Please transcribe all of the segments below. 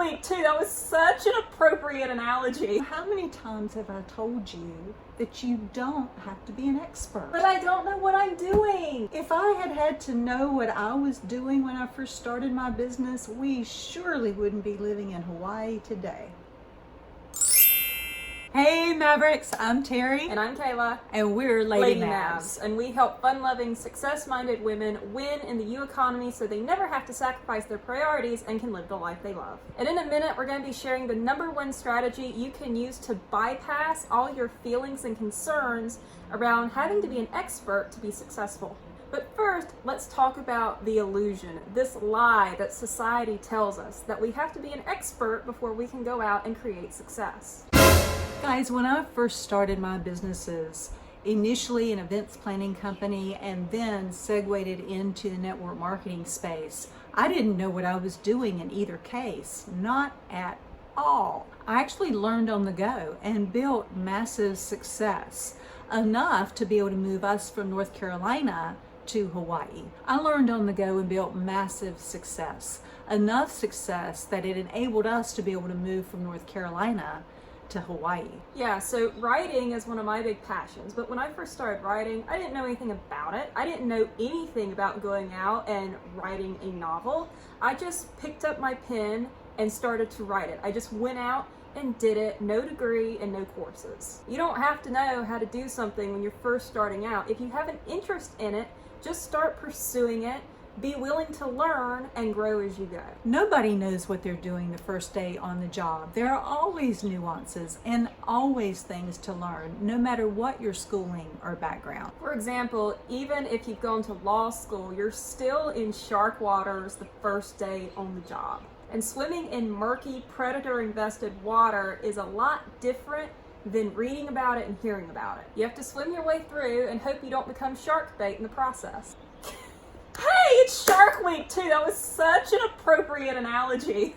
Week too. That was such an appropriate analogy. How many times have I told you that you don't have to be an expert? But I don't know what I'm doing. If I had to know what I was doing when I first started my business, we surely wouldn't be living in Hawaii today. Hey Mavericks, I'm Terry. And I'm Kayla. And we're Lady MAVS. And we help fun-loving, success-minded women win in the U economy so they never have to sacrifice their priorities and can live the life they love. And in a minute, we're going to be sharing the #1 strategy you can use to bypass all your feelings and concerns around having to be an expert to be successful. But first, let's talk about the illusion, this lie that society tells us that we have to be an expert before we can go out and create success. Guys, when I first started my businesses, initially an events planning company and then segued into the network marketing space, I didn't know what I was doing in either case, not at all. I actually learned on the go and built massive success, enough to be able to move us from North Carolina to Hawaii. I learned on the go and built massive success, enough success that it enabled us to be able to move from North Carolina to Hawaii. Yeah, so writing is one of my big passions, but when I first started writing, I didn't know anything about it. I didn't know anything about going out and writing a novel. I just picked up my pen and started to write it. I just went out and did it, no degree and no courses. You don't have to know how to do something when you're first starting out. If you have an interest in it, just start pursuing it. Be willing to learn and grow as you go. Nobody knows what they're doing the first day on the job. There are always nuances and always things to learn, no matter what your schooling or background. For example, even if you've gone to law school, you're still in shark waters the first day on the job. And swimming in murky, predator-invested water is a lot different than reading about it and hearing about it. You have to swim your way through and hope you don't become shark bait in the process. Hey, it's Shark Week too. That was such an appropriate analogy.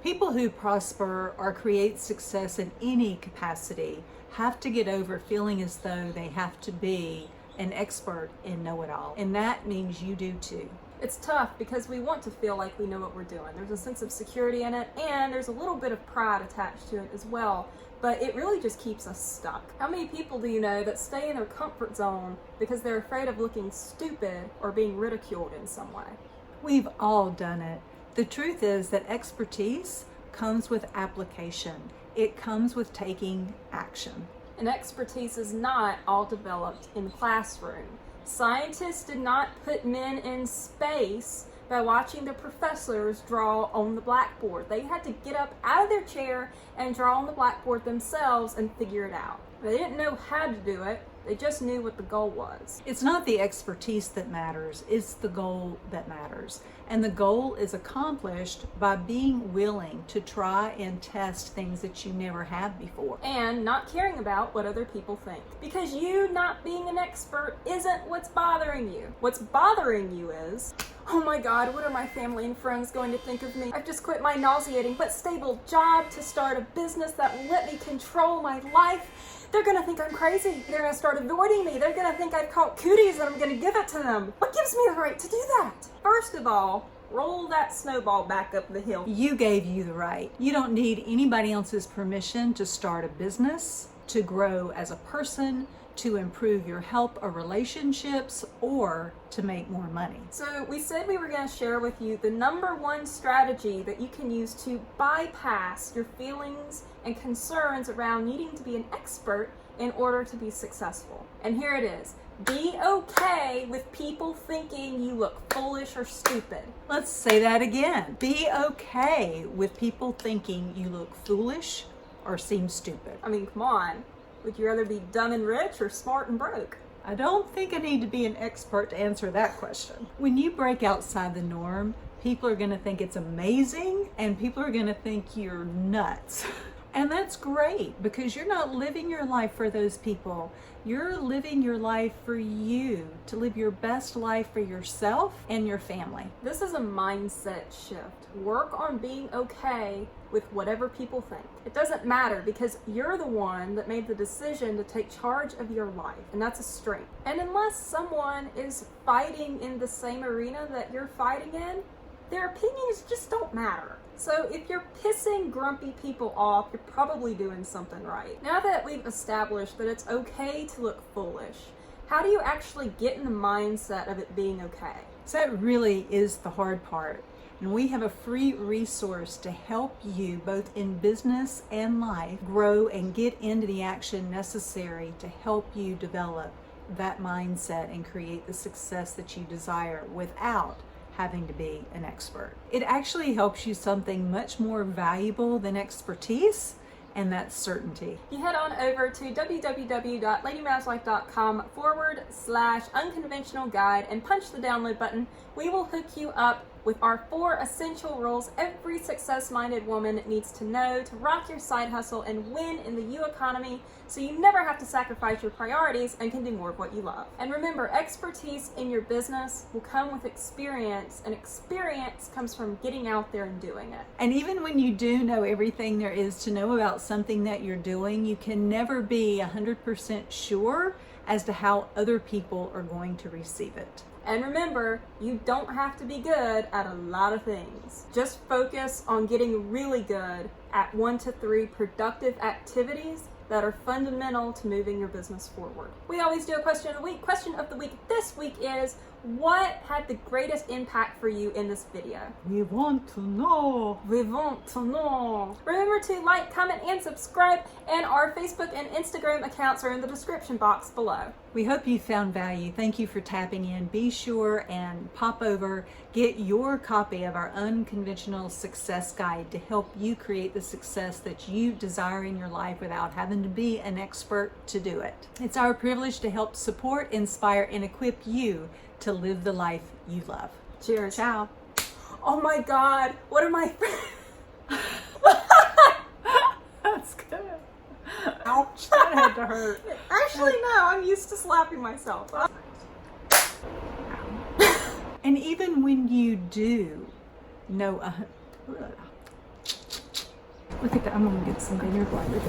People who prosper or create success in any capacity have to get over feeling as though they have to be an expert in know-it-all. And that means you do too. It's tough because we want to feel like we know what we're doing. There's a sense of security in it, and there's a little bit of pride attached to it as well. But it really just keeps us stuck. How many people do you know that stay in their comfort zone because they're afraid of looking stupid or being ridiculed in some way? We've all done it. The truth is that expertise comes with application. It comes with taking action. And expertise is not all developed in the classroom. Scientists did not put men in space by watching the professors draw on the blackboard. They had to get up out of their chair and draw on the blackboard themselves and figure it out. They didn't know how to do it, they just knew what the goal was. It's not the expertise that matters, it's the goal that matters. And the goal is accomplished by being willing to try and test things that you never have before. And not caring about what other people think. Because you not being an expert isn't what's bothering you. What's bothering you is, oh my God, what are my family and friends going to think of me? I've just quit my nauseating but stable job to start a business that will let me control my life. They're gonna think I'm crazy. They're gonna start avoiding me. They're gonna think I've caught cooties and I'm gonna give it to them. What gives me the right to do that? First of all, roll that snowball back up the hill. You gave you the right. You don't need anybody else's permission to start a business, to grow as a person, to improve your health or relationships, or to make more money. So we said we were going to share with you the #1 strategy that you can use to bypass your feelings and concerns around needing to be an expert in order to be successful. And here it is. Be okay with people thinking you look foolish or stupid. Let's say that again. Be okay with people thinking you look foolish or seem stupid. I mean, come on. Would you rather be dumb and rich or smart and broke? I don't think I need to be an expert to answer that question. When you break outside the norm, people are going to think it's amazing and people are going to think you're nuts. And that's great because you're not living your life for those people. You're living your life for you, to live your best life for yourself and your family. This is a mindset shift. Work on being okay with whatever people think. It doesn't matter because you're the one that made the decision to take charge of your life, and that's a strength. And unless someone is fighting in the same arena that you're fighting in, their opinions just don't matter. So if you're pissing grumpy people off, you're probably doing something right. Now that we've established that it's okay to look foolish, how do you actually get in the mindset of it being okay? So that really is the hard part. And we have a free resource to help you both in business and life grow and get into the action necessary to help you develop that mindset and create the success that you desire without having to be an expert. It actually helps you something much more valuable than expertise, and that's certainty. You head on over to www.ladymavs.com/unconventional guide and punch the download button. We will hook you up with our 4 essential rules every success-minded woman needs to know to rock your side hustle and win in the U economy, so you never have to sacrifice your priorities and can do more of what you love. And remember, expertise in your business will come with experience, and experience comes from getting out there and doing it. And even when you do know everything there is to know about something that you're doing, you can never be 100% sure as to how other people are going to receive it. And remember, you don't have to be good at a lot of things. Just focus on getting really good at 1 to 3 productive activities that are fundamental to moving your business forward. We always do a question of the week. Question of the week this week is, what had the greatest impact for you in this video? We want to know. We want to know. Remember to like, comment, and subscribe, and our Facebook and Instagram accounts are in the description box below. We hope you found value. Thank you for tapping in. Be sure and pop over, get your copy of our Unconventional Success Guide to help you create the success that you desire in your life without having to be an expert to do it. It's our privilege to help support, inspire, and equip you to live the life you love. Cheers. Ciao. Oh my God, what am I? That's good. Ouch, that had to hurt. Actually, no, I'm used to slapping myself. And even when you do know, look at that, I'm gonna get some vineyard water.